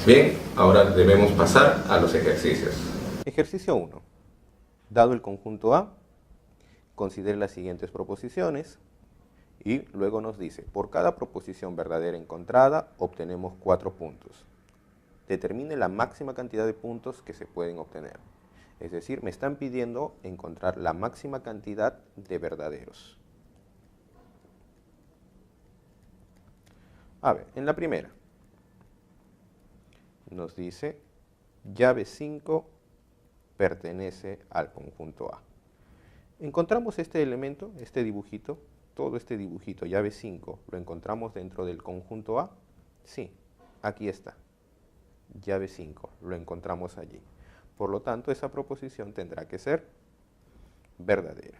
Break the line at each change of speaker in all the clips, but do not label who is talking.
Bien, ahora debemos pasar a los ejercicios.
Ejercicio 1. Dado el conjunto A, considere las siguientes proposiciones y luego nos dice, por cada proposición verdadera encontrada obtenemos 4 puntos. Determine la máxima cantidad de puntos que se pueden obtener. Es decir, me están pidiendo encontrar la máxima cantidad de verdaderos. A ver, en la primera nos dice, llave 5 pertenece al conjunto A. Encontramos este elemento, este dibujito, todo este dibujito, llave 5, ¿lo encontramos dentro del conjunto A? Sí, aquí está. Llave 5, lo encontramos allí. Por lo tanto, esa proposición tendrá que ser verdadera.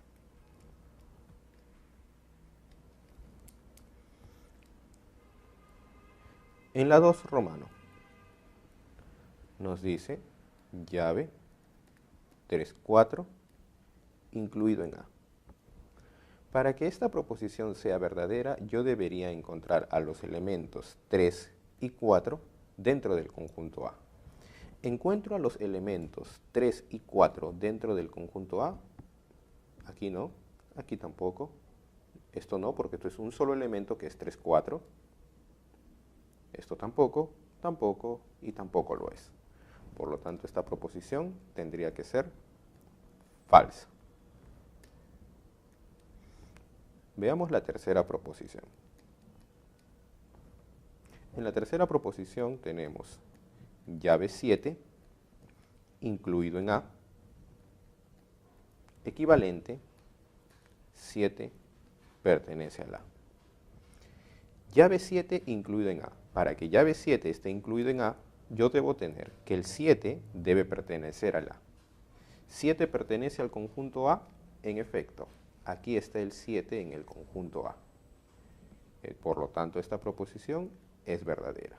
En la 2 romano nos dice llave 3, 4, incluido en A. Para que esta proposición sea verdadera, yo debería encontrar a los elementos 3 y 4 dentro del conjunto A. Encuentro a los elementos 3 y 4 dentro del conjunto A. Aquí no, aquí tampoco. Esto no, porque esto es un solo elemento que es 3, 4. Esto tampoco, tampoco y tampoco lo es. Por lo tanto, esta proposición tendría que ser falsa. Veamos la tercera proposición. En la tercera proposición tenemos llave 7, incluido en A, equivalente, 7 pertenece a la. Llave 7 incluido en A. Para que llave 7 esté incluido en A, yo debo tener que el 7 debe pertenecer a la. 7 pertenece al conjunto A, en efecto. Aquí está el 7 en el conjunto A. Por lo tanto, esta proposición es verdadera.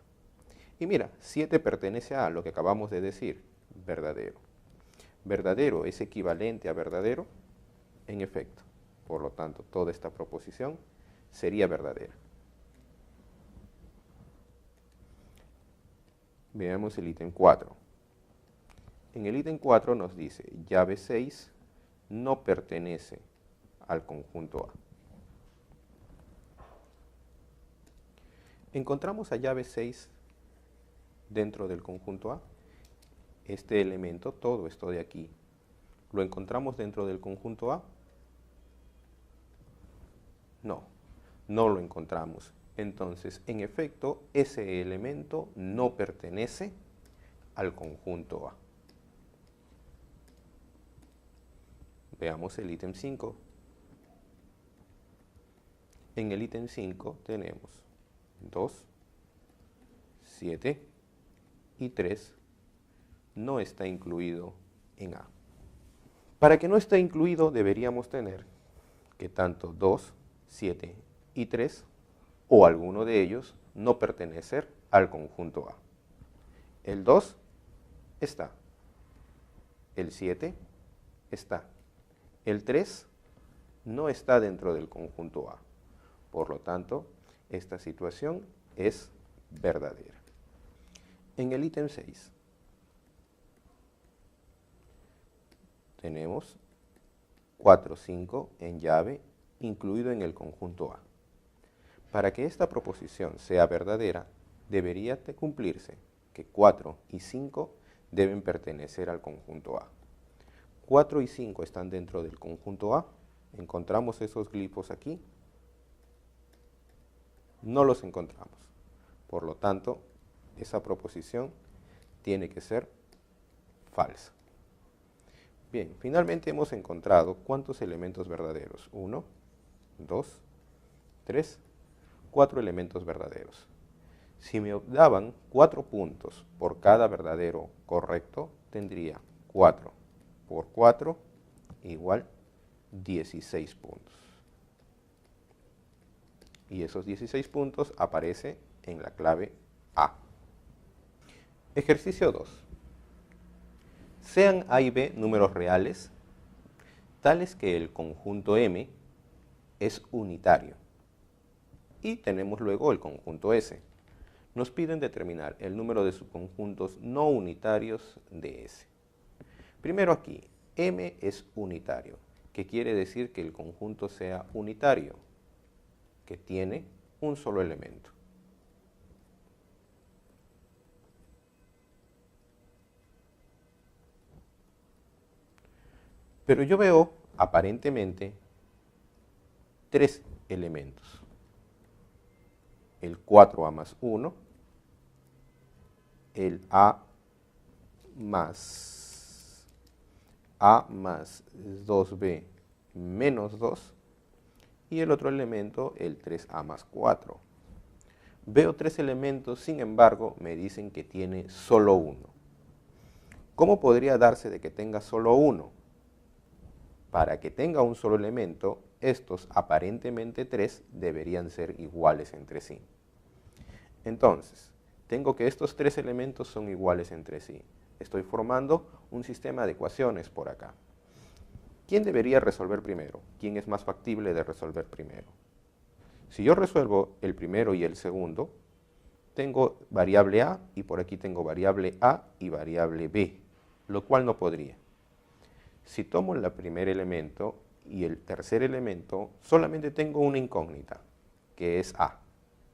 Y mira, 7 pertenece a lo que acabamos de decir, verdadero. ¿Verdadero es equivalente a verdadero? En efecto. Por lo tanto, toda esta proposición sería verdadera. Veamos el ítem 4. En el ítem 4 nos dice, llave 6 no pertenece al conjunto A. Encontramos a llave 6 dentro del conjunto A. Este elemento, todo esto de aquí, ¿lo encontramos dentro del conjunto A? No, no lo encontramos. Entonces, en efecto, ese elemento no pertenece al conjunto A. Veamos el ítem 5. En el ítem 5 tenemos 2, 7 y 3 no está incluido en A. Para que no esté incluido deberíamos tener que tanto 2, 7 y 3 o alguno de ellos no pertenecer al conjunto A. El 2 está, el 7 está, el 3 no está dentro del conjunto A. Por lo tanto, esta situación es verdadera. En el ítem 6 tenemos 4, 5 en llave incluido en el conjunto A. Para que esta proposición sea verdadera, debería cumplirse que 4 y 5 deben pertenecer al conjunto A. 4 y 5 están dentro del conjunto A. Encontramos esos glifos aquí. No los encontramos. Por lo tanto, esa proposición tiene que ser falsa. Bien, finalmente hemos encontrado ¿cuántos elementos verdaderos? 1, 2, 3, 4 elementos verdaderos. Si me daban 4 puntos por cada verdadero correcto, tendría 4 por 4 igual 16 puntos. Y esos 16 puntos aparecen en la clave A. Ejercicio 2. Sean A y B números reales, tales que el conjunto M es unitario. Y tenemos luego el conjunto S. nos piden determinar el número de subconjuntos no unitarios de S. Primero aquí, M es unitario, que quiere decir que el conjunto sea unitario, que tiene un solo elemento. Pero yo veo, aparentemente, tres elementos. El 4A más 1, el A más 2B menos 2, y el otro elemento, el 3A más 4. Veo tres elementos, sin embargo, me dicen que tiene solo uno. ¿Cómo podría darse de que tenga solo uno? Para que tenga un solo elemento, estos aparentemente tres deberían ser iguales entre sí. Entonces, tengo que estos tres elementos son iguales entre sí. Estoy formando un sistema de ecuaciones por acá. ¿Quién debería resolver primero? ¿Quién es más factible de resolver primero? Si yo resuelvo el primero y el segundo, tengo variable A y por aquí tengo variable A y variable B, lo cual no podría. Si tomo el primer elemento y el tercer elemento, solamente tengo una incógnita, que es A.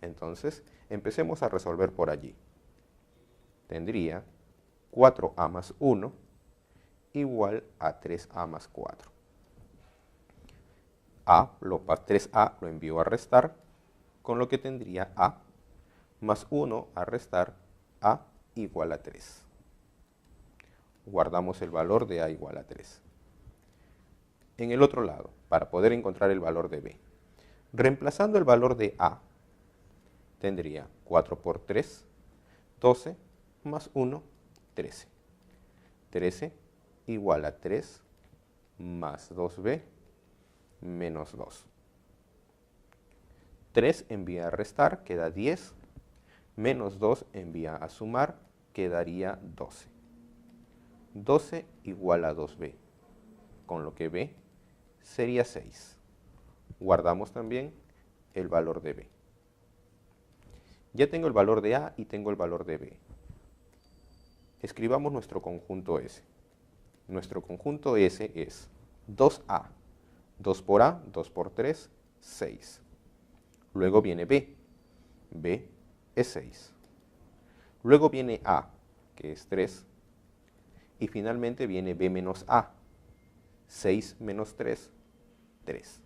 Entonces, empecemos a resolver por allí. Tendría 4A más 1 igual a 3A más 4. 3A lo envío a restar, con lo que tendría A más 1 a restar A igual a 3. Guardamos el valor de A igual a 3. En el otro lado, para poder encontrar el valor de B, reemplazando el valor de A, tendría 4 por 3, 12, más 1, 13. 13 igual a 3 más 2B menos 2. 3 envía a restar, queda 10, menos 2 envía a sumar, quedaría 12. 12 igual a 2B, con lo que B sería 6. Guardamos también el valor de B. Ya tengo el valor de A y tengo el valor de B. Escribamos nuestro conjunto S. Nuestro conjunto S es 2A. 2 por A, 2 por 3, 6. Luego viene B. B es 6. Luego viene A, que es 3. Y finalmente viene B menos A. 6 menos 3, 3.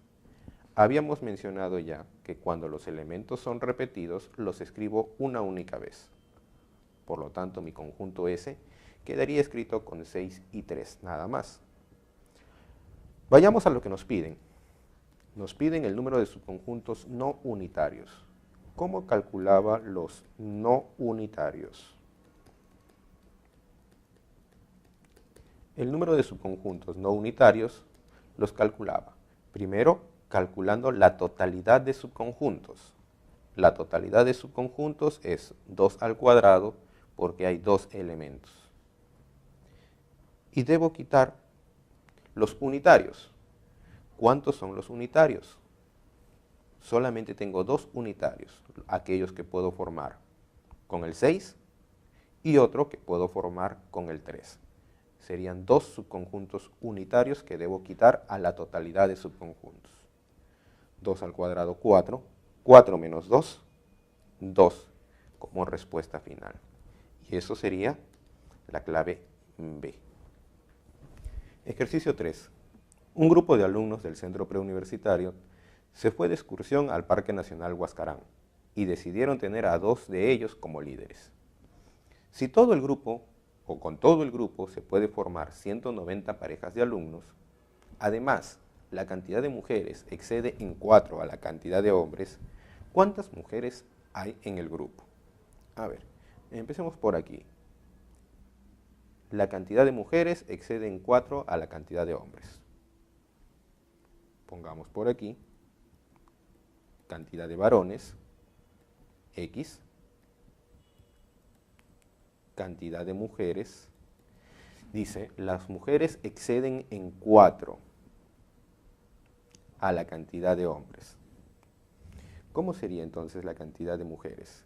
Habíamos mencionado ya que cuando los elementos son repetidos, los escribo una única vez. Por lo tanto, mi conjunto S quedaría escrito con 6 y 3, nada más. Vayamos a lo que nos piden. Nos piden el número de subconjuntos no unitarios. ¿Cómo calculaba los no unitarios? El número de subconjuntos no unitarios los calculaba. Primero, calculando la totalidad de subconjuntos. La totalidad de subconjuntos es 2 al cuadrado porque hay dos elementos. Y debo quitar los unitarios. ¿Cuántos son los unitarios? Solamente tengo dos unitarios, aquellos que puedo formar con el 6 y otro que puedo formar con el 3. Serían dos subconjuntos unitarios que debo quitar a la totalidad de subconjuntos. 2 al cuadrado, 4. 4 menos 2, 2 como respuesta final. Y eso sería la clave B. Ejercicio 3. Un grupo de alumnos del centro preuniversitario se fue de excursión al Parque Nacional Huascarán y decidieron tener a 2 de ellos como líderes. Si todo el grupo o con todo el grupo se puede formar 190 parejas de alumnos, además la cantidad de mujeres excede en 4 a la cantidad de hombres, ¿cuántas mujeres hay en el grupo? A ver, empecemos por aquí. La cantidad de mujeres excede en 4 a la cantidad de hombres. Pongamos por aquí cantidad de varones, X, cantidad de mujeres, dice, las mujeres exceden en 4 a la cantidad de hombres. ¿Cómo sería entonces la cantidad de mujeres?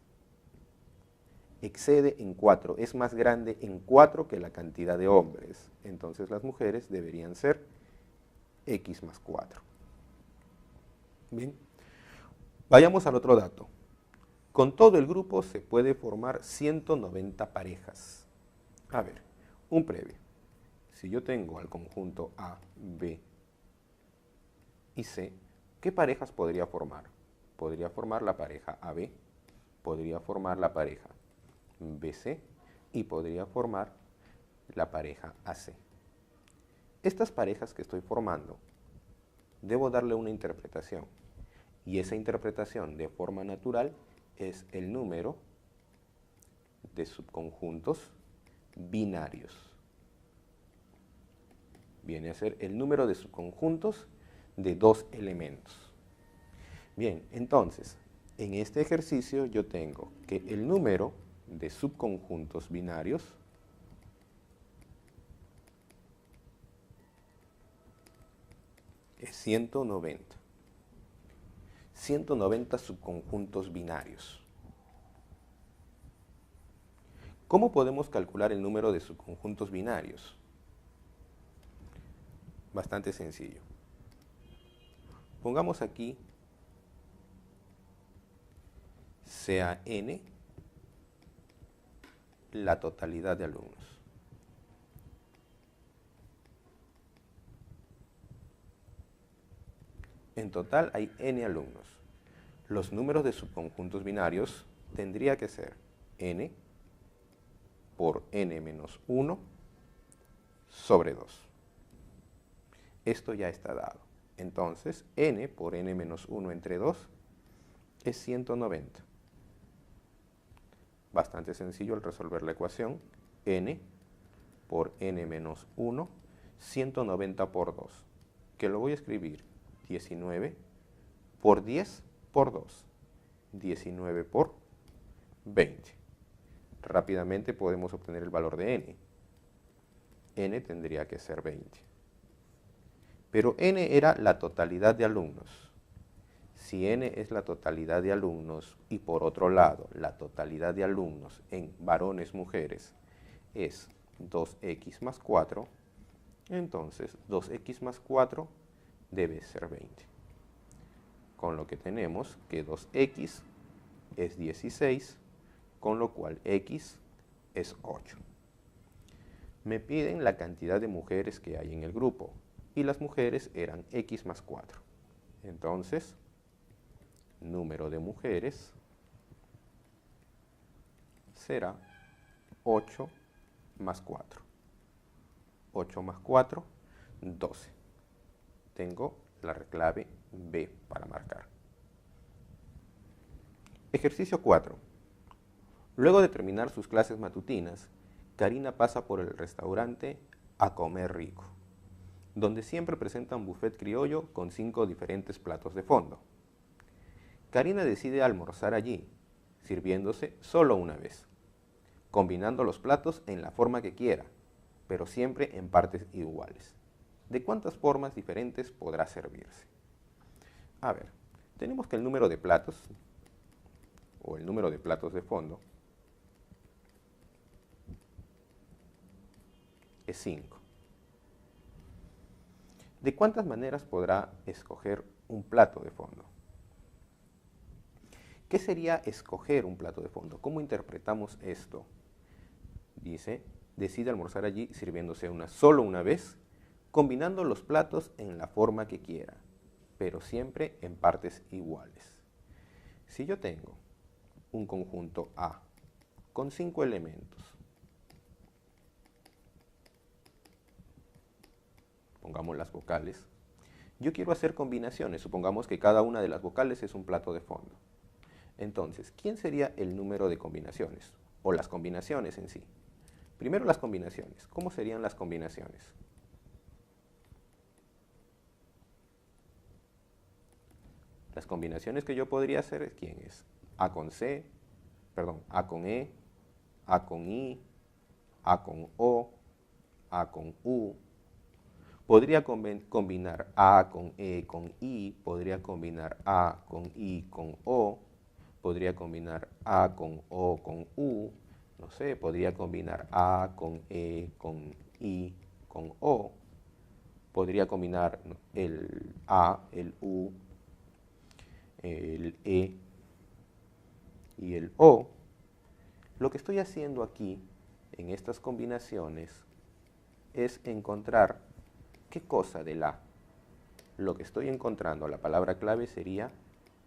excede en 4, es más grande en 4 que la cantidad de hombres. Entonces las mujeres deberían ser X más 4. Bien, vayamos al otro dato. Con todo el grupo se puede formar 190 parejas. A ver, un previo. Si yo tengo al conjunto A, B y C, ¿qué parejas podría formar? Podría formar la pareja AB, podría formar la pareja BC y podría formar la pareja AC. Estas parejas que estoy formando, debo darle una interpretación. Y esa interpretación de forma natural es el número de subconjuntos binarios. Viene a ser el número de subconjuntos de dos elementos. Bien, entonces, en este ejercicio yo tengo que el número de subconjuntos binarios es 190. 190 subconjuntos binarios. ¿Cómo podemos calcular el número de subconjuntos binarios? Bastante sencillo. Pongamos aquí sea n la totalidad de alumnos. En total hay n alumnos. Los números de subconjuntos binarios tendría que ser n por n menos 1 sobre 2. Esto ya está dado. Entonces, n por n menos 1 entre 2 es 190. Bastante sencillo al resolver la ecuación. N por n menos 1, 190 por 2. Que lo voy a escribir 19 por 10 por 2. 19 por 20. Rápidamente podemos obtener el valor de n. N tendría que ser 20. Pero n era la totalidad de alumnos. Si n es la totalidad de alumnos y por otro lado la totalidad de alumnos en varones, mujeres es 2x más 4, entonces 2x más 4 debe ser 20. Con lo que tenemos que 2x es 16, con lo cual x es 8. Me piden la cantidad de mujeres que hay en el grupo y las mujeres eran x más 4. Entonces, número de mujeres será 8 más 4. 8 más 4, 12. Tengo la clave B para marcar. Ejercicio 4. Luego de terminar sus clases matutinas, Karina pasa por el restaurante A Comer Rico, donde siempre presenta un buffet criollo con 5 diferentes platos de fondo. Karina decide almorzar allí, sirviéndose solo una vez, combinando los platos en la forma que quiera, pero siempre en partes iguales. ¿De cuántas formas diferentes podrá servirse? A ver, tenemos que el número de platos, o el número de platos de fondo, es 5. ¿De cuántas maneras podrá escoger un plato de fondo? ¿Qué sería escoger un plato de fondo? ¿Cómo interpretamos esto? Dice, decide almorzar allí sirviéndose solo una vez, combinando los platos en la forma que quiera, pero siempre en partes iguales. Si yo tengo un conjunto A con 5 elementos, pongamos las vocales, yo quiero hacer combinaciones, supongamos que cada una de las vocales es un plato de fondo. Entonces, ¿quién sería el número de combinaciones? O las combinaciones en sí. Primero las combinaciones. ¿Cómo serían las combinaciones? Las combinaciones que yo podría hacer, ¿quién es? A con C, perdón, A con E, A con I, A con O, A con U. Podría combinar A con E con I, podría combinar A con I con O, podría combinar A con O con U, no sé, podría combinar A con E, con I, con O. Podría combinar el A, el U, el E y el O. Lo que estoy haciendo aquí, en estas combinaciones, es encontrar qué cosa del A. Lo que estoy encontrando, la palabra clave sería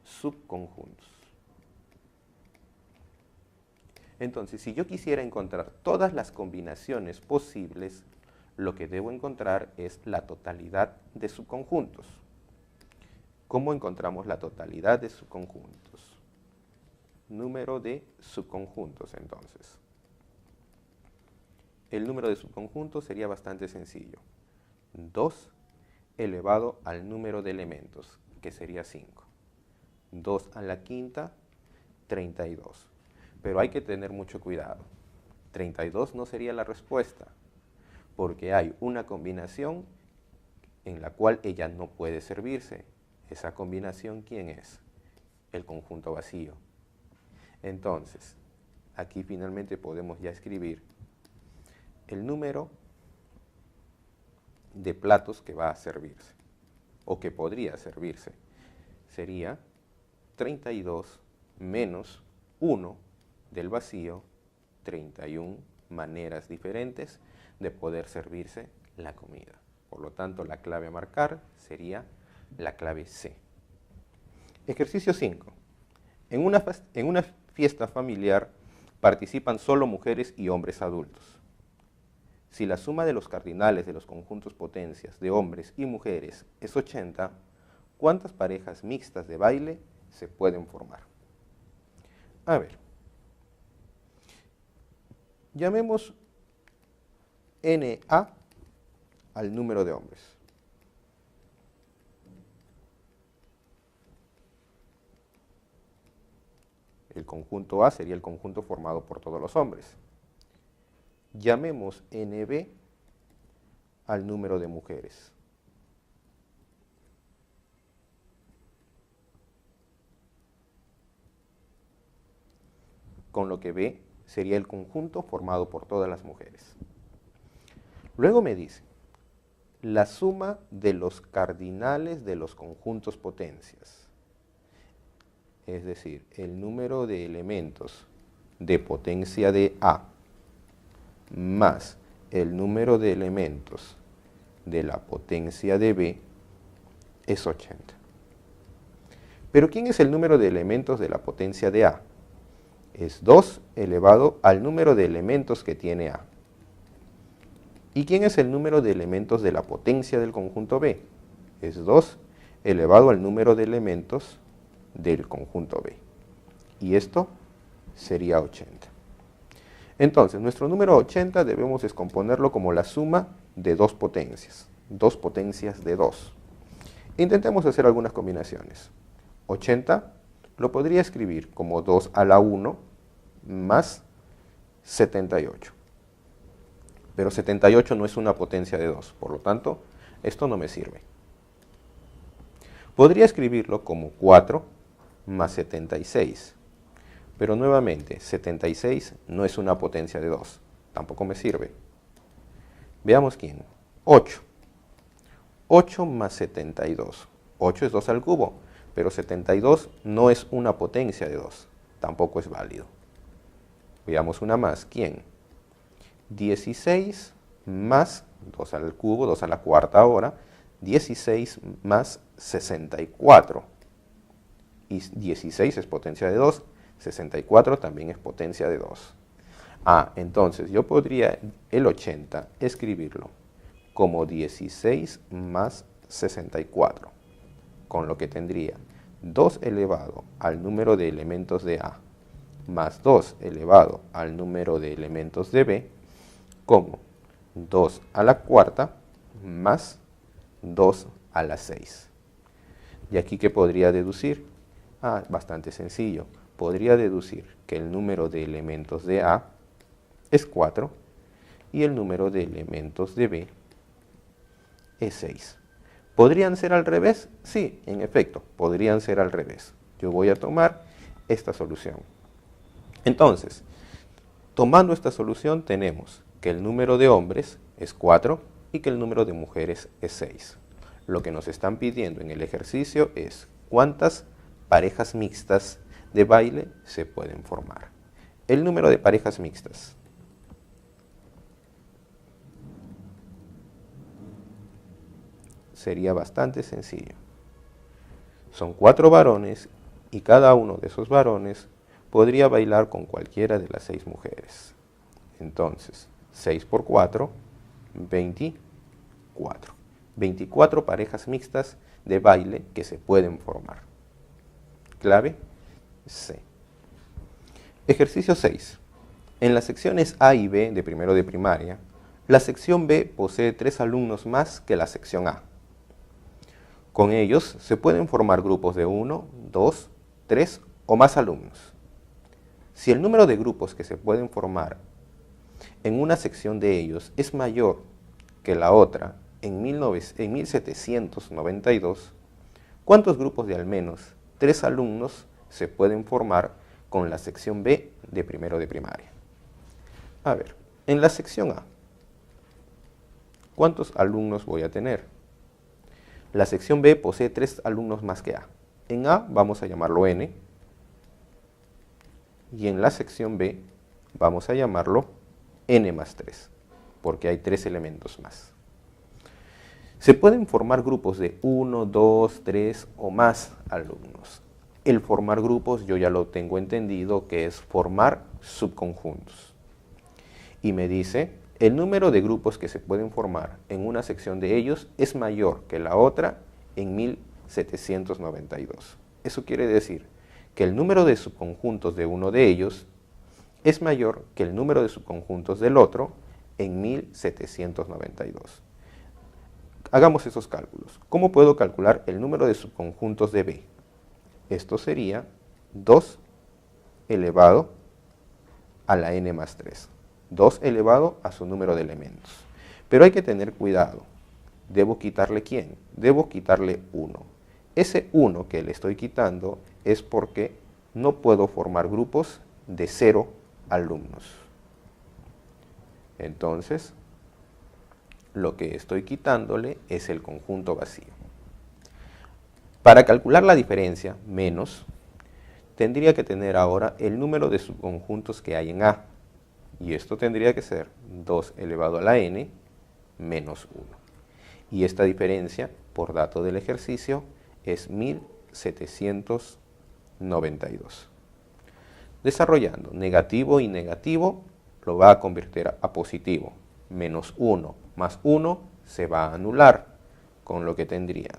subconjuntos. Entonces, si yo quisiera encontrar todas las combinaciones posibles, lo que debo encontrar es la totalidad de subconjuntos. ¿Cómo encontramos la totalidad de subconjuntos? Número de subconjuntos, entonces. El número de subconjuntos sería bastante sencillo. 2 elevado al número de elementos, que sería 5. 2 a la quinta, 32. Pero hay que tener mucho cuidado. 32 no sería la respuesta, porque hay una combinación en la cual ella no puede servirse. Esa combinación, ¿quién es? El conjunto vacío. Entonces, aquí finalmente podemos ya escribir el número de platos que va a servirse, o que podría servirse. Sería 32 menos 1 del vacío, 31 maneras diferentes de poder servirse la comida. Por lo tanto, la clave a marcar sería la clave C. Ejercicio 5. En una fiesta familiar participan solo mujeres y hombres adultos. Si la suma de los cardinales de los conjuntos potencias de hombres y mujeres es 80, ¿cuántas parejas mixtas de baile se pueden formar? A ver, llamemos NA al número de hombres. El conjunto A sería el conjunto formado por todos los hombres. Llamemos NB al número de mujeres. Con lo que B sería el conjunto formado por todas las mujeres. Luego me dice, la suma de los cardinales de los conjuntos potencias, es decir, el número de elementos de potencia de A más el número de elementos de la potencia de B es 80. Pero ¿quién es el número de elementos de la potencia de A? Es 2 elevado al número de elementos que tiene A. ¿Y quién es el número de elementos de la potencia del conjunto B? Es 2 elevado al número de elementos del conjunto B. Y esto sería 80. Entonces, nuestro número 80 debemos descomponerlo como la suma de dos potencias de 2. Intentemos hacer algunas combinaciones. 80 lo podría escribir como 2 a la 1 más 78. Pero 78 no es una potencia de 2, por lo tanto, esto no me sirve. Podría escribirlo como 4 más 76. Pero nuevamente, 76 no es una potencia de 2, tampoco me sirve. Veamos quién. 8. 8 más 72. 8 es 2 al cubo, pero 72 no es una potencia de 2, tampoco es válido. Veamos una más. ¿Quién? 16 más 2 al cubo, 2 a la cuarta ahora, 16 más 64. Y 16 es potencia de 2, 64 también es potencia de 2. Entonces yo podría el 80 escribirlo como 16 más 64, con lo que tendría 2 elevado al número de elementos de A más 2 elevado al número de elementos de B, como 2 a la cuarta más 2 a la 6. ¿Y aquí qué podría deducir? Bastante sencillo. Podría deducir que el número de elementos de A es 4 y el número de elementos de B es 6. ¿Podrían ser al revés? Sí, en efecto, podrían ser al revés. Yo voy a tomar esta solución. Entonces, Tomando esta solución tenemos que el número de hombres es 4 y que el número de mujeres es 6. Lo que nos están pidiendo en el ejercicio es cuántas parejas mixtas de baile se pueden formar. El número de parejas mixtas. Sería bastante sencillo. Son 4 varones y cada uno de esos varones podría bailar con cualquiera de las 6 mujeres. Entonces, 6 por 4, 24. 24 parejas mixtas de baile que se pueden formar. Clave C. Ejercicio 6. En las secciones A y B de primero de primaria, la sección B posee 3 alumnos más que la sección A. Con ellos se pueden formar grupos de 1, 2, 3 o más alumnos. Si el número de grupos que se pueden formar en una sección de ellos es mayor que la otra en 1792, ¿cuántos grupos de al menos 3 alumnos se pueden formar con la sección B de primero de primaria? A ver, en la sección A, ¿cuántos alumnos voy a tener? La sección B posee 3 alumnos más que A. En A vamos a llamarlo N y en la sección B vamos a llamarlo N más 3, porque hay 3 elementos más. Se pueden formar grupos de 1, 2, 3 o más alumnos. El formar grupos yo ya lo tengo entendido que es formar subconjuntos. Y me dice, el número de grupos que se pueden formar en una sección de ellos es mayor que la otra en 1792. Eso quiere decir que el número de subconjuntos de uno de ellos es mayor que el número de subconjuntos del otro en 1792. Hagamos esos cálculos. ¿Cómo puedo calcular el número de subconjuntos de B? Esto sería 2 elevado a la n más 3. 2 elevado a su número de elementos. Pero hay que tener cuidado. ¿Debo quitarle quién? Debo quitarle 1. Ese 1 que le estoy quitando es porque no puedo formar grupos de 0 alumnos. Entonces, lo que estoy quitándole es el conjunto vacío. Para calcular la diferencia, menos, tendría que tener ahora el número de subconjuntos que hay en A. Y esto tendría que ser 2 elevado a la n menos 1. Y esta diferencia, por dato del ejercicio, es 1792. Desarrollando negativo y negativo, lo va a convertir a positivo. Menos 1 más 1 se va a anular, con lo que tendría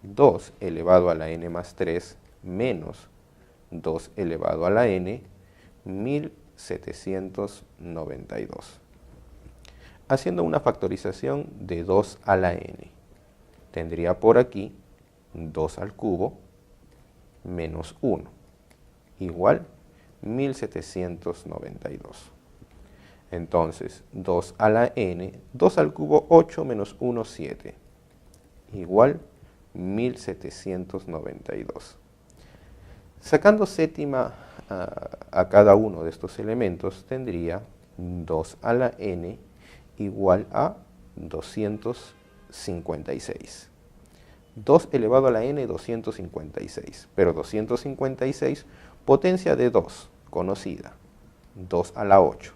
2 elevado a la n más 3 menos 2 elevado a la n, 1792. Haciendo una factorización de 2 a la n, tendría por aquí 2 al cubo menos 1, igual 1792. Entonces, 2 a la n, 2 al cubo 8 menos 1, 7, igual 1792. Sacando séptima a cada uno de estos elementos, tendría 2 a la n igual a 256. 2 elevado a la n, 256. Pero 256, potencia de 2, conocida, 2 a la 8.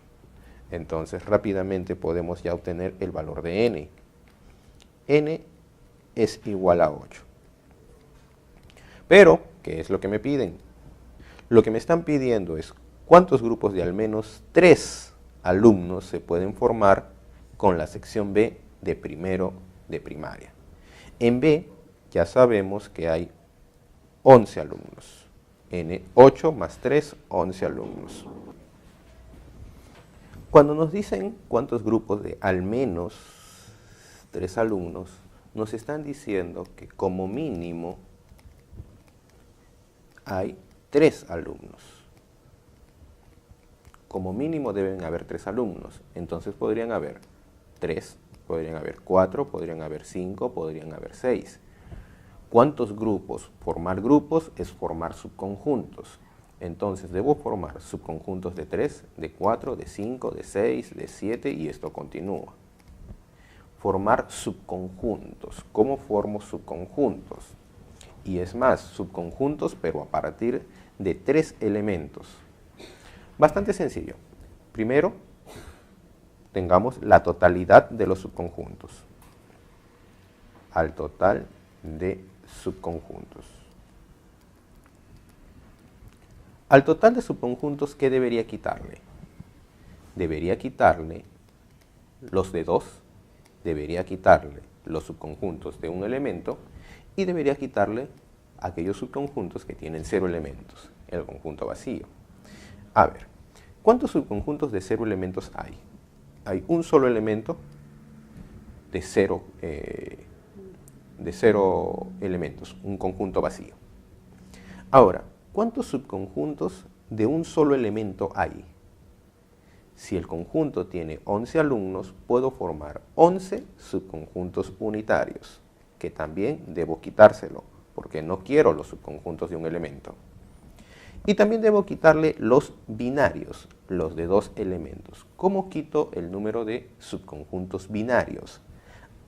Entonces, rápidamente podemos ya obtener el valor de n. N es igual a 8. Pero, ¿qué es lo que me piden? Lo que me están pidiendo es cuántos grupos de al menos 3 alumnos se pueden formar con la sección B de primero de primaria. En B ya sabemos que hay 11 alumnos. N, 8 más 3, 11 alumnos. Cuando nos dicen cuántos grupos de al menos 3 alumnos, nos están diciendo que como mínimo hay 3 alumnos. Como mínimo deben haber 3 alumnos. Entonces podrían haber 3, podrían haber 4, podrían haber 5, podrían haber 6. ¿Cuántos grupos? Formar grupos es formar subconjuntos. Entonces debo formar subconjuntos de 3, de 4, de 5, de 6, de 7 y esto continúa. Formar subconjuntos. ¿Cómo formo subconjuntos? Y es más, subconjuntos pero a partir de 3 elementos. Bastante sencillo. Primero, tengamos la totalidad de los subconjuntos. Al total de subconjuntos. Al total de subconjuntos, ¿qué debería quitarle? Debería quitarle los de 2, debería quitarle los subconjuntos de un elemento y debería quitarle aquellos subconjuntos que tienen 0 elementos, el conjunto vacío. A ver, ¿cuántos subconjuntos de 0 elementos hay? Hay un solo elemento de 0 elementos, un conjunto vacío. Ahora, ¿cuántos subconjuntos de un solo elemento hay? Si el conjunto tiene 11 alumnos, puedo formar 11 subconjuntos unitarios, que también debo quitárselo, porque no quiero los subconjuntos de un elemento. Y también debo quitarle los binarios, los de 2 elementos. ¿Cómo quito el número de subconjuntos binarios?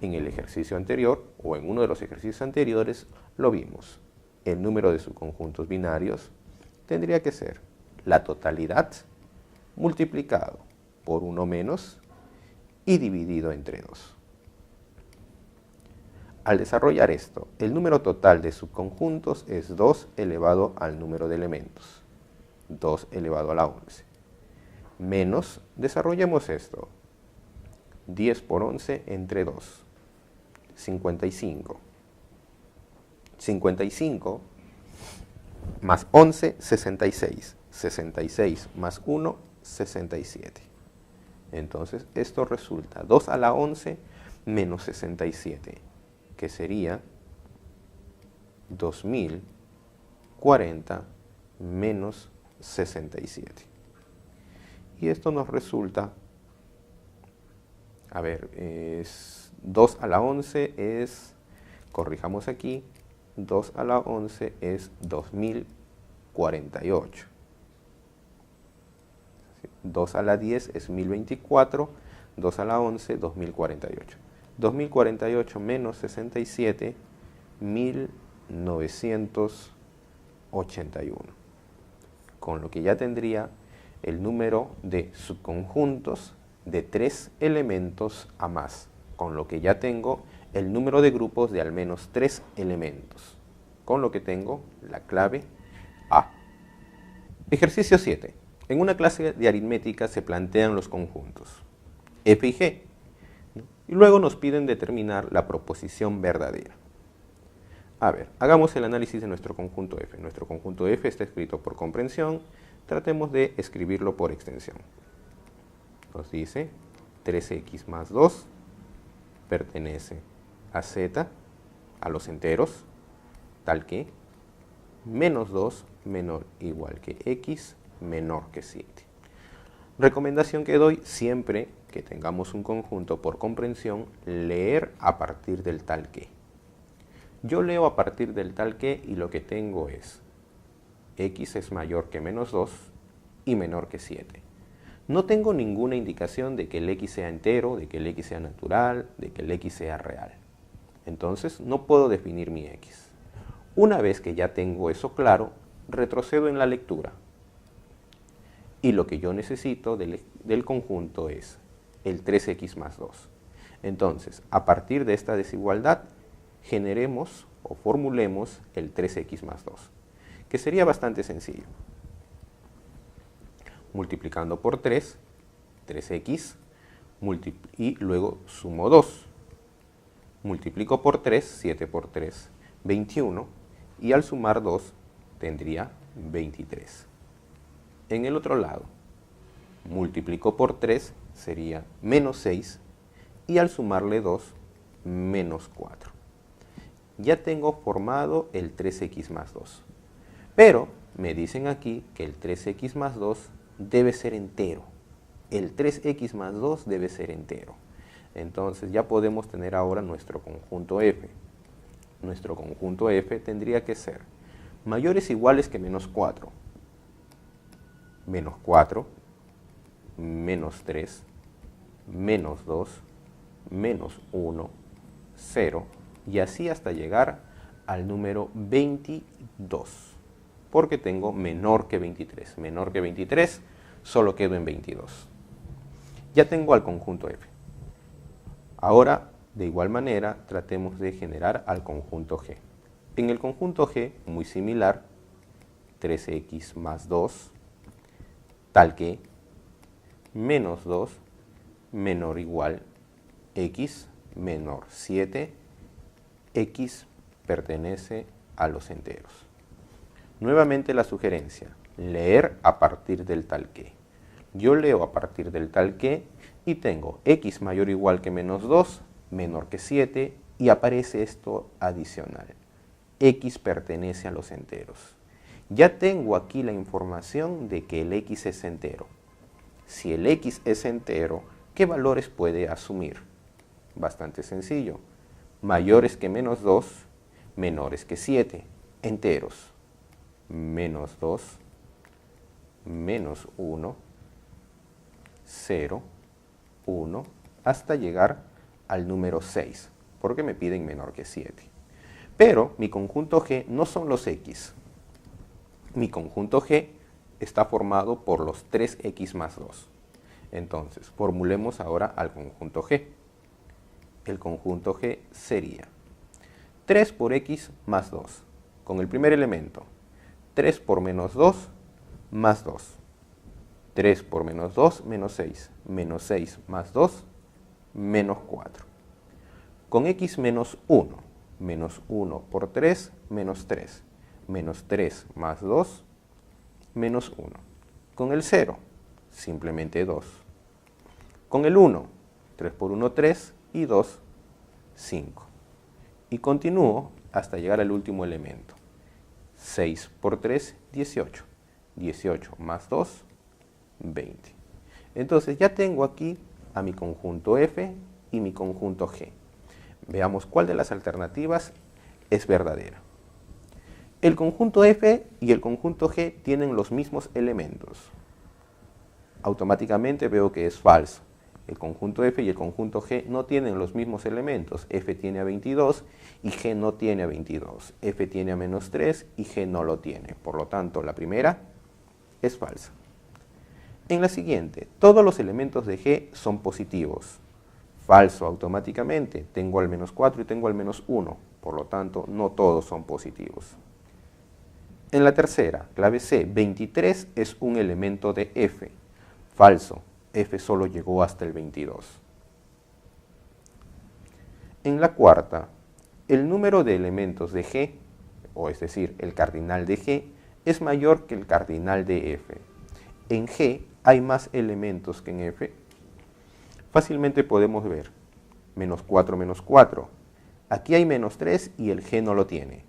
En el ejercicio anterior, o en uno de los ejercicios anteriores, lo vimos. El número de subconjuntos binarios tendría que ser la totalidad multiplicado por 1 menos y dividido entre 2. Al desarrollar esto, el número total de subconjuntos es 2 elevado al número de elementos, 2 elevado a la 11. Menos, desarrollemos esto, 10 por 11 entre 2, 55. 55 más 11, 66. 66 más 1, 67. Entonces, esto resulta 2 a la 11 menos 67, que sería 2040 menos 67. Y esto nos resulta, a ver, es 2 a la 11 es, corrijamos aquí, 2 a la 11 es 2048. 2 a la 10 es 1024, 2 a la 11, 2048. 2048 menos 67, 1981. Con lo que ya tendría el número de subconjuntos de 3 elementos a más. Con lo que ya tengo el número de grupos de al menos 3 elementos. Con lo que tengo la clave A. Ejercicio 7. En una clase de aritmética se plantean los conjuntos f y g, y luego nos piden determinar la proposición verdadera. A ver, hagamos el análisis de nuestro conjunto f. Nuestro conjunto f está escrito por comprensión, tratemos de escribirlo por extensión. Nos dice 3x más 2 pertenece a z, a los enteros, tal que menos 2 menor o igual que x menor que 7. Recomendación que doy siempre que tengamos un conjunto por comprensión, leer a partir del tal que. Yo leo a partir del tal que y lo que tengo es x es mayor que menos 2 y menor que 7. No tengo ninguna indicación de que el x sea entero, de que el x sea natural, de que el x sea real. Entonces no puedo definir mi x. Una vez que ya tengo eso claro, retrocedo en la lectura. Y lo que yo necesito del conjunto es el 3x más 2. Entonces, a partir de esta desigualdad, generemos o formulemos el 3x más 2, que sería bastante sencillo. Multiplicando por 3, 3x, y luego sumo 2. Multiplico por 3, 7 por 3, 21, y al sumar 2 tendría 23. En el otro lado, multiplico por 3, sería menos 6, y al sumarle 2, menos 4. Ya tengo formado el 3x más 2. Pero me dicen aquí que el 3x más 2 debe ser entero. El 3x más 2 debe ser entero. Entonces ya podemos tener ahora nuestro conjunto f. Nuestro conjunto f tendría que ser mayores o iguales que menos 4. menos 4, menos 3, menos 2, menos 1, 0, y así hasta llegar al número 22, porque tengo menor que 23. Menor que 23, solo quedo en 22. Ya tengo al conjunto F. Ahora, de igual manera, tratemos de generar al conjunto G. En el conjunto G, muy similar, 3x más 2, tal que menos 2 menor o igual x menor 7, x pertenece a los enteros. Nuevamente la sugerencia, leer a partir del tal que. Yo leo a partir del tal que y tengo x mayor o igual que menos 2, menor que 7, y aparece esto adicional. X pertenece a los enteros. Ya tengo aquí la información de que el x es entero. Si el x es entero, ¿qué valores puede asumir? Bastante sencillo. Mayores que menos 2, menores que 7, enteros. Menos 2, menos 1, 0, 1, hasta llegar al número 6, porque me piden menor que 7. Pero mi conjunto G no son los x. Mi conjunto G está formado por los 3x más 2. Entonces, formulemos ahora al conjunto G. El conjunto G sería 3 por x más 2. Con el primer elemento, 3 por menos 2 más 2. 3 por menos 2, menos 6. Menos 6 más 2, menos 4. Con x menos 1, menos 1 por 3, menos 3. Menos 3 más 2, menos 1. Con el 0, simplemente 2. Con el 1, 3 por 1, 3, y 2, 5. Y continúo hasta llegar al último elemento. 6 por 3, 18. 18 más 2, 20. Entonces ya tengo aquí a mi conjunto F y mi conjunto G. Veamos cuál de las alternativas es verdadera. El conjunto F y el conjunto G tienen los mismos elementos. Automáticamente veo que es falso. El conjunto F y el conjunto G no tienen los mismos elementos. F tiene a 22 y G no tiene a 22. F tiene a menos 3 y G no lo tiene. Por lo tanto, la primera es falsa. En la siguiente, todos los elementos de G son positivos. Falso automáticamente. Tengo al menos 4 y tengo al menos 1. Por lo tanto, no todos son positivos. En la tercera, clave C, 23 es un elemento de F. Falso. F solo llegó hasta el 22. En la cuarta, el número de elementos de G, o es decir, el cardinal de G, es mayor que el cardinal de F. En G hay más elementos que en F. Fácilmente podemos ver, menos 4, menos 4. Aquí hay menos 3 y el G no lo tiene.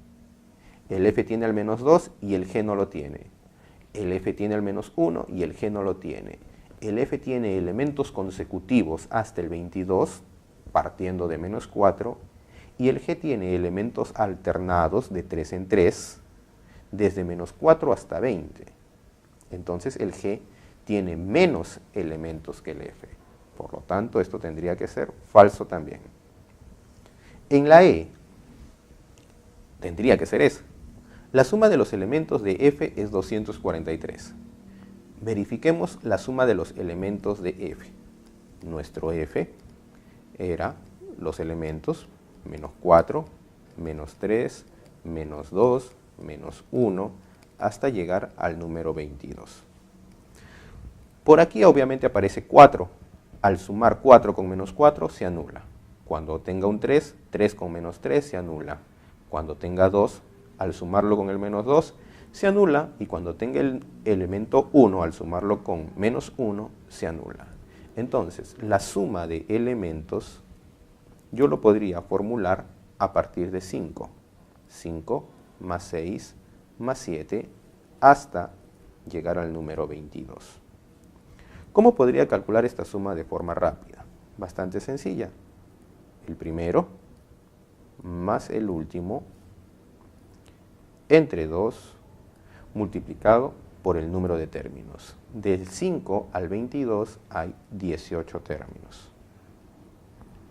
El F tiene al menos 2 y el G no lo tiene. El F tiene al menos 1 y el G no lo tiene. El F tiene elementos consecutivos hasta el 22, partiendo de menos 4, y el G tiene elementos alternados de 3 en 3, desde menos 4 hasta 20. Entonces el G tiene menos elementos que el F. Por lo tanto, esto tendría que ser falso también. En la E, tendría que ser esa. La suma de los elementos de F es 243. Verifiquemos la suma de los elementos de F. Nuestro F era los elementos menos 4, menos 3, menos 2, menos 1, hasta llegar al número 22. Por aquí obviamente aparece 4. Al sumar 4 con menos 4 se anula. Cuando tenga un 3, 3 con menos 3 se anula. Cuando tenga 2, al sumarlo con el menos 2, se anula, y cuando tenga el elemento 1, al sumarlo con menos 1, se anula. Entonces, la suma de elementos, yo lo podría formular a partir de 5. 5 más 6 más 7, hasta llegar al número 22. ¿Cómo podría calcular esta suma de forma rápida? Bastante sencilla. El primero más el último entre 2 multiplicado por el número de términos. Del 5 al 22 hay 18 términos.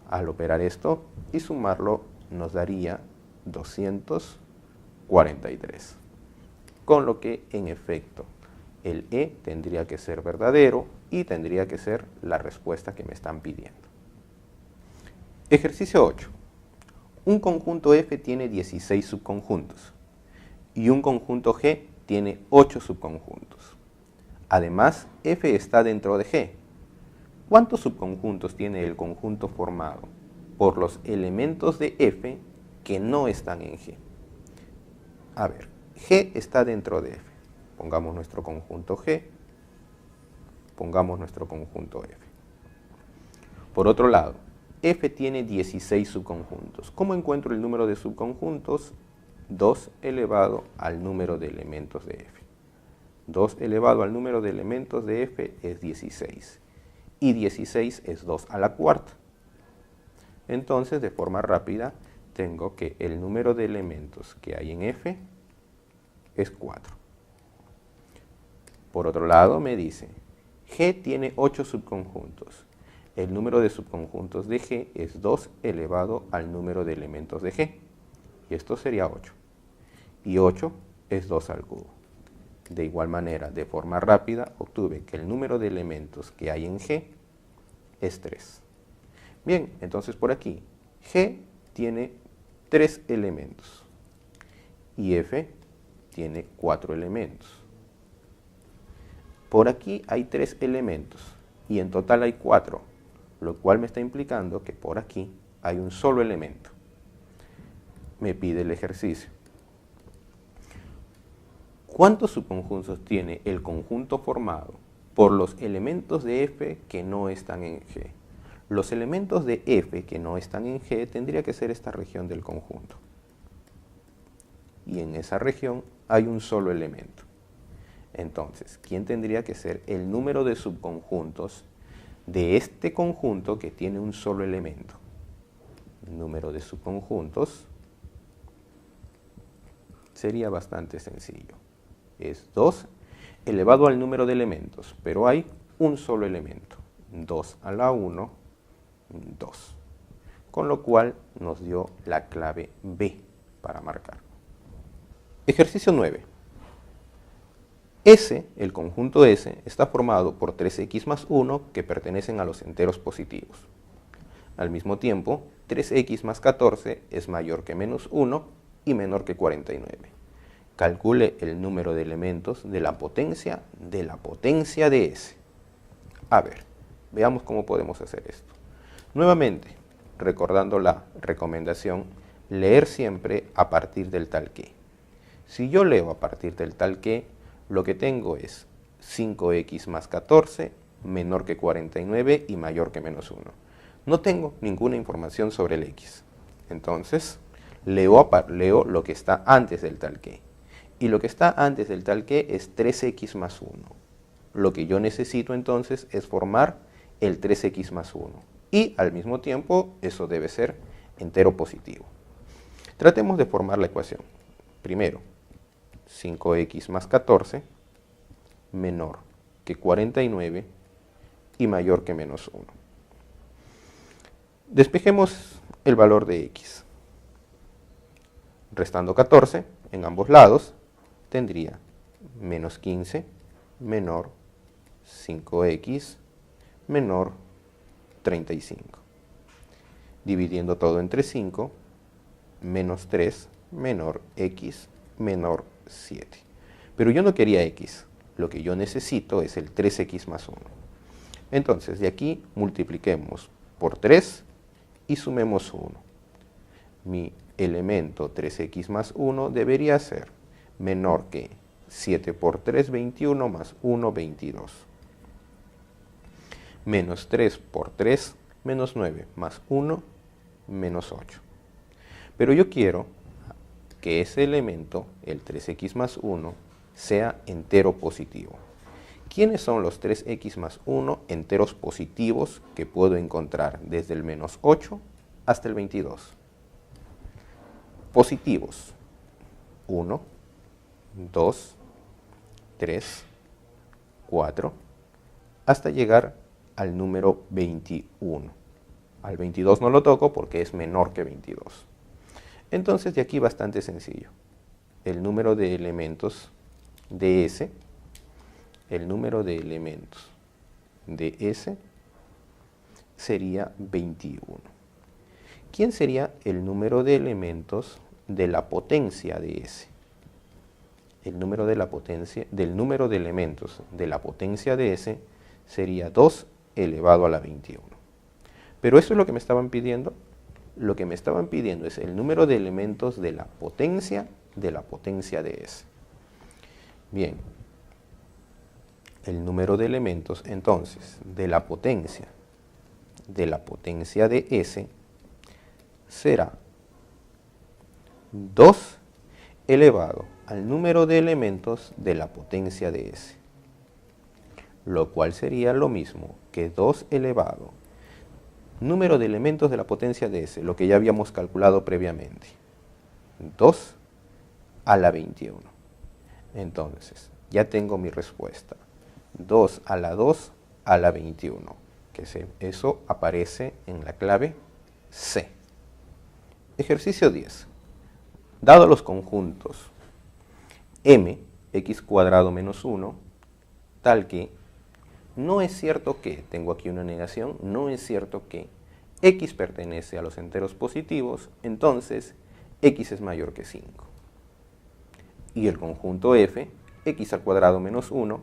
Al operar esto y sumarlo nos daría 243. Con lo que, en efecto, el E tendría que ser verdadero y tendría que ser la respuesta que me están pidiendo. Ejercicio 8. Un conjunto F tiene 16 subconjuntos y un conjunto G tiene 8 subconjuntos. Además, F está dentro de G. ¿Cuántos subconjuntos tiene el conjunto formado por los elementos de F que no están en G? A ver, G está dentro de F. Pongamos nuestro conjunto G, pongamos nuestro conjunto F. Por otro lado, F tiene 16 subconjuntos. ¿Cómo encuentro el número de subconjuntos? 2 elevado al número de elementos de F. 2 elevado al número de elementos de F es 16. Y 16 es 2 a la cuarta. Entonces, de forma rápida, tengo que el número de elementos que hay en F es 4. Por otro lado, me dice, G tiene 8 subconjuntos. El número de subconjuntos de G es 2 elevado al número de elementos de G. Y esto sería 8. Y 8 es 2 al cubo. De igual manera, de forma rápida, obtuve que el número de elementos que hay en G es 3. Bien, entonces por aquí, G tiene 3 elementos y F tiene 4 elementos. Por aquí hay 3 elementos y en total hay 4, lo cual me está implicando que por aquí hay un solo elemento. Me pide el ejercicio. ¿Cuántos subconjuntos tiene el conjunto formado por los elementos de F que no están en G? Los elementos de F que no están en G tendría que ser esta región del conjunto. Y en esa región hay un solo elemento. Entonces, ¿quién tendría que ser el número de subconjuntos de este conjunto que tiene un solo elemento? El número de subconjuntos sería bastante sencillo. Es 2 elevado al número de elementos, pero hay un solo elemento. 2 a la 1, 2. Con lo cual nos dio la clave B para marcar. Ejercicio 9. S, el conjunto S, está formado por 3x más 1 que pertenecen a los enteros positivos. Al mismo tiempo, 3x más 14 es mayor que menos 1 y menor que 49. Calcule el número de elementos de la potencia de S. A ver, veamos cómo podemos hacer esto. Nuevamente, recordando la recomendación, leer siempre a partir del tal que. Si yo leo a partir del tal que, lo que tengo es 5x más 14 menor que 49 y mayor que menos 1. No tengo ninguna información sobre el x. Entonces, leo lo que está antes del tal que. Y lo que está antes del tal que es 3x más 1. Lo que yo necesito entonces es formar el 3x más 1. Y al mismo tiempo, eso debe ser entero positivo. Tratemos de formar la ecuación. Primero, 5x más 14 menor que 49 y mayor que menos 1. Despejemos el valor de x. Restando 14 en ambos lados, tendría menos 15 menor 5x menor 35. Dividiendo todo entre 5, menos 3 menor x menor 7. Pero yo no quería x, lo que yo necesito es el 3x más 1. Entonces, de aquí multipliquemos por 3 y sumemos 1. Mi elemento 3x más 1 debería ser menor que 7 por 3, 21, más 1, 22. Menos 3 por 3, menos 9, más 1, menos 8. Pero yo quiero que ese elemento, el 3x más 1, sea entero positivo. ¿Quiénes son los 3x más 1 enteros positivos que puedo encontrar desde el menos 8 hasta el 22? Positivos. 1, 2, 3, 4, hasta llegar al número 21. Al 22 no lo toco porque es menor que 22. Entonces de aquí bastante sencillo. El número de elementos de S, sería 21. ¿Quién sería el número de elementos de la potencia de S? El número de elementos de la potencia de S sería 2 elevado a la 21. Pero eso es lo que me estaban pidiendo. Lo que me estaban pidiendo es el número de elementos de la potencia de S. Bien, el número de elementos entonces de la potencia de S será 2 elevado al número de elementos de la potencia de S, lo cual sería lo mismo que 2 elevado número de elementos de la potencia de S, lo que ya habíamos calculado previamente, 2 a la 21. Entonces, ya tengo mi respuesta, 2 a la 2 a la 21, que eso aparece en la clave C. Ejercicio 10. Dado los conjuntos m, x cuadrado menos 1, tal que no es cierto que, tengo aquí una negación, no es cierto que x pertenece a los enteros positivos, entonces x es mayor que 5. Y el conjunto f, x al cuadrado menos 1,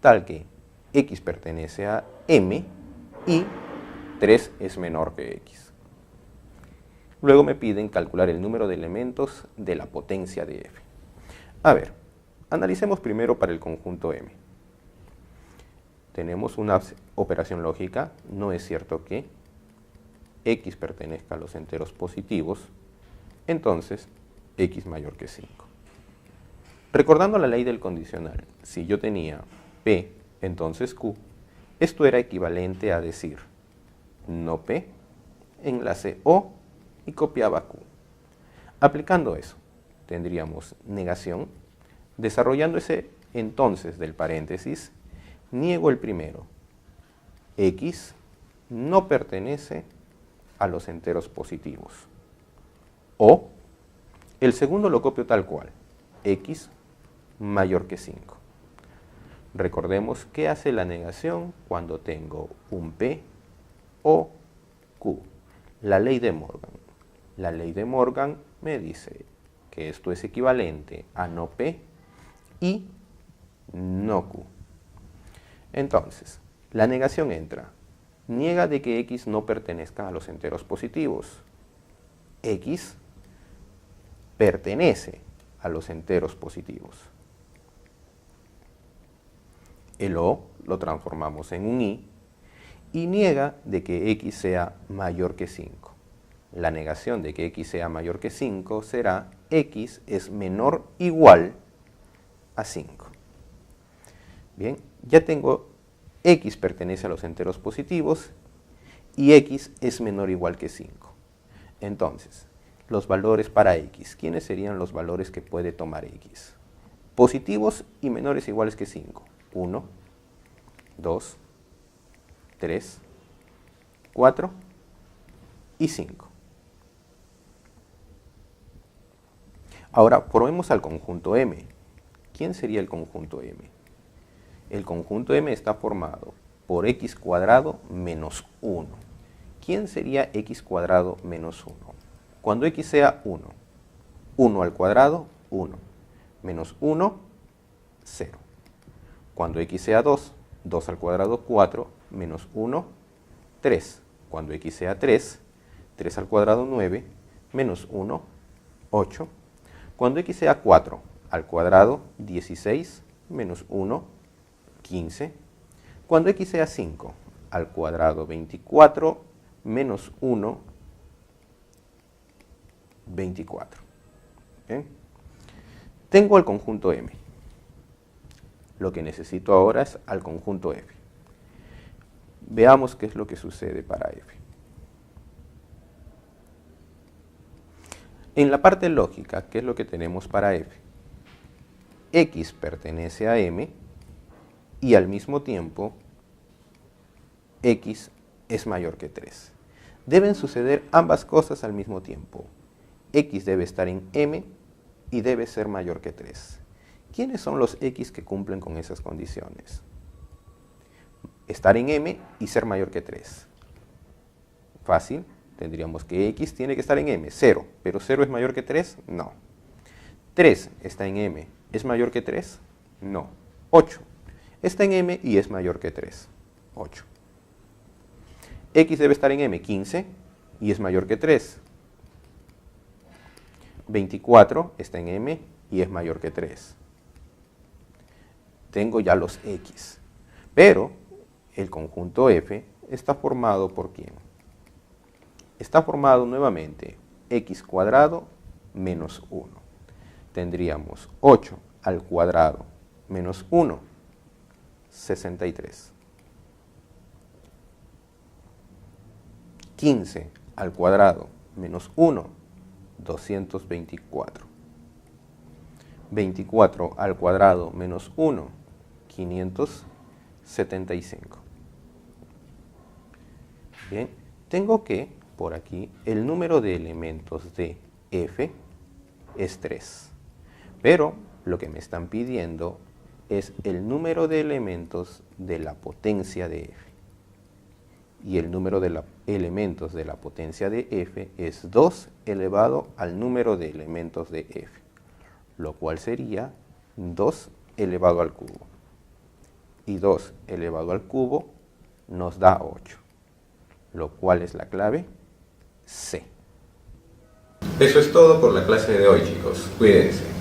tal que x pertenece a m y 3 es menor que x. Luego me piden calcular el número de elementos de la potencia de f. A ver, analicemos primero para el conjunto m. Tenemos una operación lógica, no es cierto que x pertenezca a los enteros positivos, entonces x mayor que 5. Recordando la ley del condicional, si yo tenía P, entonces Q, esto era equivalente a decir no P, enlace O y copiaba Q. Aplicando eso, tendríamos negación, desarrollando ese entonces del paréntesis, niego el primero, x no pertenece a los enteros positivos. O el segundo lo copio tal cual, x mayor que 5. Recordemos qué hace la negación cuando tengo un P o Q. La ley de Morgan. La ley de Morgan me dice que esto es equivalente a no P y no Q. Entonces, la negación entra. Niega de que x no pertenezca a los enteros positivos. X pertenece a los enteros positivos. El O lo transformamos en un I y niega de que x sea mayor que 5. La negación de que x sea mayor que 5 será x es menor o igual a 5. Bien, ya tengo x pertenece a los enteros positivos y x es menor o igual que 5. Entonces, los valores para x, ¿quiénes serían los valores que puede tomar x? Positivos y menores o iguales que 5. 1, 2, 3, 4 y 5. Ahora, probemos al conjunto M. ¿Quién sería el conjunto M? El conjunto M está formado por x cuadrado menos 1. ¿Quién sería x cuadrado menos 1? Cuando x sea 1. 1 al cuadrado, 1. Menos 1, 0. Cuando x sea 2, 2 al cuadrado, 4. Menos 1, 3. Cuando x sea 3, 3 al cuadrado, 9. Menos 1, 8. Cuando x sea 4 al cuadrado, 16. Menos 1, 15. Cuando x sea 5 al cuadrado, 24. Menos 1, 24. ¿Okay? Tengo el conjunto M. Lo que necesito ahora es al conjunto F. Veamos qué es lo que sucede para F. En la parte lógica, ¿qué es lo que tenemos para F? X pertenece a M y al mismo tiempo x es mayor que 3. Deben suceder ambas cosas al mismo tiempo. X debe estar en M y debe ser mayor que 3. ¿Quiénes son los X que cumplen con esas condiciones? Estar en M y ser mayor que 3. Fácil, tendríamos que X tiene que estar en M, 0. ¿Pero 0 es mayor que 3? No. 3 está en M, ¿es mayor que 3? No. 8 está en M y es mayor que 3. 8. X debe estar en M, 15, y es mayor que 3. 24 está en M y es mayor que 3. Tengo ya los X. Pero el conjunto F está formado por ¿quién? Está formado nuevamente X cuadrado menos 1. Tendríamos 8 al cuadrado menos 1, 63. 15 al cuadrado menos 1, 224. 24 al cuadrado menos 1, 575. Bien, tengo que, por aquí, el número de elementos de F es 3. Pero lo que me están pidiendo es el número de elementos de la potencia de F. Y el número de elementos de la potencia de F es 2 elevado al número de elementos de F, lo cual sería 2 elevado al cubo. Y 2 elevado al cubo nos da 8, lo cual es la clave C.
Eso es todo por la clase de hoy, chicos. Cuídense.